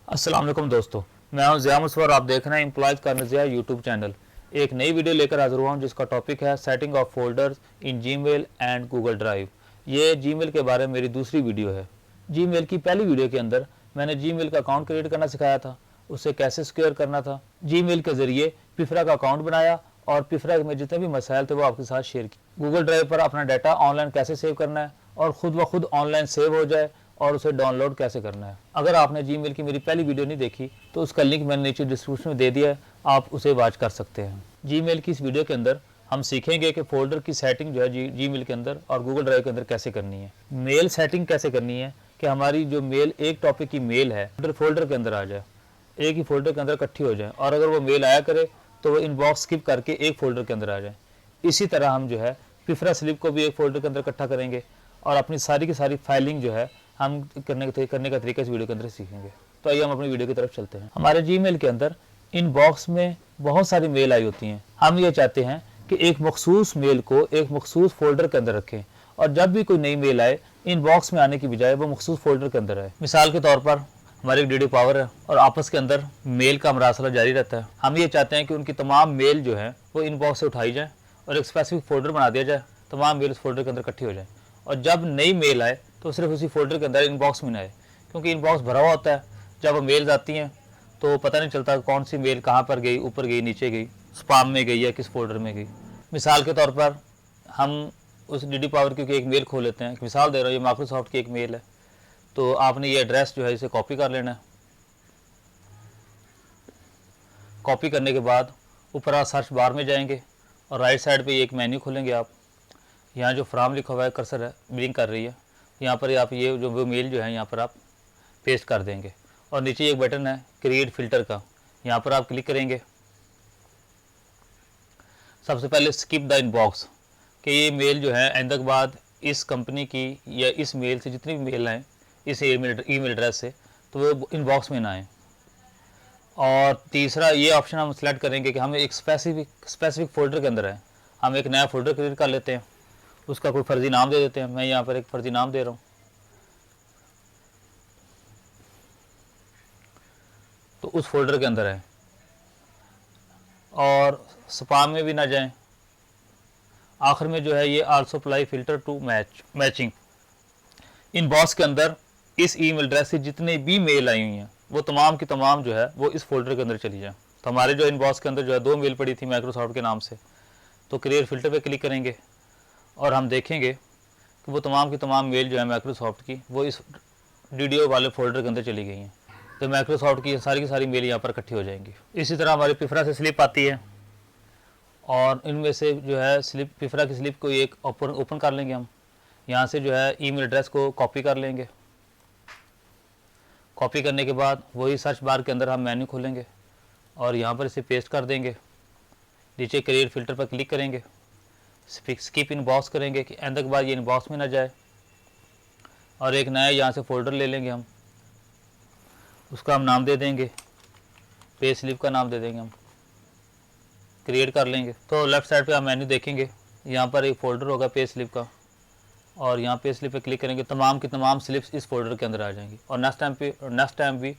अस्सलाम वालेकुम दोस्तों, मैं हूं ज़िया मुस्वर। आप देख रहे हैं एम्प्लॉयज़ का नज़रिया यूट्यूब चैनल। एक नई वीडियो लेकर हाजिर हुआ हूं जिसका टॉपिक है setting of folders in Gmail and Google drive. ये जीमेल के बारे में मेरी दूसरी वीडियो है। जीमेल की पहली वीडियो के अंदर मैंने जीमेल का अकाउंट क्रिएट करना सिखाया था, उसे कैसे सिक्योर करना था। जीमेल के ज़रिए पिफरा का अकाउंट बनाया और पिफरा में जितने भी मसाइल थे वो आपके साथ शेयर किए। गूगल ड्राइव पर अपना डाटा ऑनलाइन कैसे सेव करना है और ख़ुद ब खुद ऑनलाइन सेव हो जाए और उसे डाउनलोड कैसे करना है। अगर आपने जीमेल की मेरी पहली वीडियो नहीं देखी तो उसका लिंक मैंने नीचे डिस्क्रिप्शन में दे दिया है, आप उसे वॉच कर सकते हैं। जीमेल की इस वीडियो के अंदर हम सीखेंगे कि फोल्डर की सेटिंग जो है जीमेल के अंदर और गूगल ड्राइव के अंदर कैसे करनी है। मेल सेटिंग कैसे करनी है कि हमारी जो मेल एक टॉपिक की मेल है फोल्डर के अंदर आ जाए, एक ही फोल्डर के अंदर इकट्ठी हो जाए, और अगर वो मेल आया करे तो वो इनबॉक्स स्किप करके एक फोल्डर के अंदर आ जाए। इसी तरह हम जो है पिफरा स्लिप को भी एक फोल्डर के अंदर इकट्ठा करेंगे और अपनी सारी की सारी फाइलिंग जो है हम करने का तरीका इस वीडियो के अंदर सीखेंगे। तो आइए हम अपनी वीडियो की तरफ चलते हैं। हमारे जीमेल के अंदर इनबॉक्स में बहुत सारी मेल आई होती हैं। हम ये चाहते हैं कि एक मखसूस मेल को एक मखसूस फोल्डर के अंदर रखें और जब भी कोई नई मेल आए इनबॉक्स में आने की बजाय वो मखसूस फोल्डर के अंदर आए। मिसाल के तौर पर हमारे एक डीडी पावर है और आपस के अंदर मेल का मरासला जारी रहता है। हम ये चाहते हैं कि उनकी तमाम मेल जो है वो इनबॉक्स से उठाई जाए और एक स्पेसिफिक फोल्डर बना दिया जाए, तमाम मेल उस फोल्डर के अंदर इकट्ठी हो जाए और जब नई मेल आए तो सिर्फ उसी फोल्डर के अंदर इनबॉक्स में ना आए, क्योंकि इनबॉक्स भरा हुआ होता है। जब मेल्स आती हैं तो पता नहीं चलता कौन सी मेल कहाँ पर गई, ऊपर गई, नीचे गई, स्पैम में गई या किस फोल्डर में गई। मिसाल के तौर पर हम उस डीडी पावर की एक मेल खोल लेते हैं। मिसाल दे रहा हूँ, ये माइक्रोसॉफ्ट की एक मेल है, तो आपने ये एड्रेस जो है इसे कॉपी कर लेना है। कॉपी करने के बाद ऊपर आप सर्च बार में जाएंगे और राइट साइड पे एक मेन्यू खोलेंगे। आप यहाँ जो फ्राम लिखा हुआ है, कर्सर है, ब्लिंक कर रही है, यहाँ पर आप ये जो वो मेल जो है यहाँ पर आप पेस्ट कर देंगे और नीचे एक बटन है क्रिएट फ़िल्टर का, यहाँ पर आप क्लिक करेंगे। सबसे पहले स्किप द इनबॉक्स कि ये मेल जो है आइंदा के बाद इस कंपनी की या इस मेल से जितनी भी मेल आएँ इस ईमेल एड्रेस से, तो वो इनबॉक्स में ना आए। और तीसरा ये ऑप्शन हम सेलेक्ट करेंगे कि हम एक स्पेसिफिक फ़ोल्डर के अंदर है। हम एक नया फ़ोल्डर क्रिएट कर लेते हैं, उसका कोई फ़र्ज़ी नाम दे देते हैं। मैं यहाँ पर एक फ़र्ज़ी नाम दे रहा हूँ, तो उस फोल्डर के अंदर है और स्पैम में भी ना जाएं। आखिर में जो है ये also apply filter to matching. Inbox के अंदर इस ईमेल एड्रेस से जितने भी मेल आई हुई हैं वो तमाम की तमाम जो है वो इस फोल्डर के अंदर चली जाए। तो हमारे जो इनबॉक्स के अंदर जो है 2 मेल पड़ी थी माइक्रोसॉफ्ट के नाम से, तो क्रिएट फ़िल्टर पे क्लिक करेंगे और हम देखेंगे कि वो तमाम की तमाम मेल जो है माइक्रोसॉफ्ट की वो इस डीडीओ वाले फोल्डर के अंदर चली गई हैं। तो माइक्रोसॉफ्ट की सारी मेल यहाँ पर इकट्ठी हो जाएंगी। इसी तरह हमारी पिफरा से स्लिप आती है और इनमें से जो है पिफरा की स्लिप को एक ओपन कर लेंगे। हम यहाँ से जो है ईमेल एड्रेस को कॉपी कर लेंगे। कॉपी करने के बाद वही सर्च बार के अंदर हम मेन्यू खोलेंगे और यहाँ पर इसे पेस्ट कर देंगे। नीचे क्रिएट फ़िल्टर पर क्लिक करेंगे, स्किप इनबॉक्स करेंगे कि आइंदा के बाद ये इनबॉक्स में ना जाए और एक नया यहाँ से फ़ोल्डर ले लेंगे। हम उसका हम नाम दे देंगे, पे स्लिप का नाम दे देंगे, हम क्रिएट कर लेंगे। तो लेफ़्ट साइड पे आप मेन्यू देखेंगे, यहाँ पर एक फ़ोल्डर होगा पे स्लिप का और यहाँ पे स्लिप पे क्लिक करेंगे, तमाम की तमाम स्लिप्स इस फोल्डर के अंदर आ जाएंगी। और नेक्स्ट टाइम भी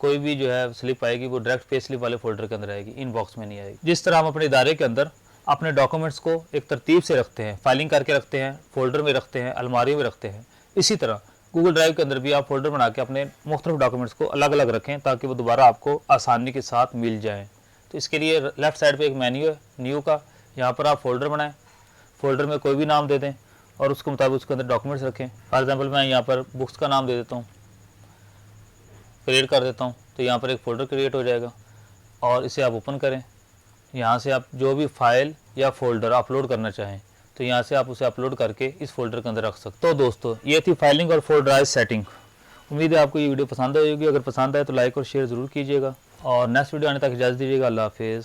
कोई भी जो है स्लिप आएगी वो डायरेक्ट पे स्लिप वाले फोल्डर के अंदर आएगी, इनबॉक्स में नहीं आएगी। जिस तरह हम अपने इदारे के अंदर अपने डॉक्यूमेंट्स को एक तरतीब से रखते हैं, फाइलिंग करके रखते हैं, फोल्डर में रखते हैं, अलमारी में रखते हैं, इसी तरह गूगल ड्राइव के अंदर भी आप फोल्डर बना के अपने मुख्तलिफ डॉक्यूमेंट्स को अलग अलग रखें ताकि वो दोबारा आपको आसानी के साथ मिल जाएँ। तो इसके लिए लेफ़्ट साइड पर एक मेन्यू है न्यू का, यहाँ पर आप फोल्डर बनाएँ, फ़ोल्डर में कोई भी नाम दे दें और उसके मुताबिक उसके अंदर डॉक्यूमेंट्स रखें। फॉर एग्जांपल मैं यहाँ पर बुक्स का नाम दे देता हूँ, क्रिएट कर देता हूँ, तो यहाँ पर एक फ़ोल्डर क्रिएट हो जाएगा और इसे आप ओपन करें। यहाँ से आप जो भी फाइल या फ़ोल्डर अपलोड करना चाहें तो यहाँ से आप उसे अपलोड करके इस फोल्डर के अंदर रख सकते हो। तो दोस्तों ये थी फाइलिंग और फोल्डराइज सेटिंग। उम्मीद है आपको ये वीडियो पसंद आएगी। अगर पसंद आए तो लाइक और शेयर ज़रूर कीजिएगा और नेक्स्ट वीडियो आने तक इजाज़त दीजिएगा। अल्लाह हाफिज़।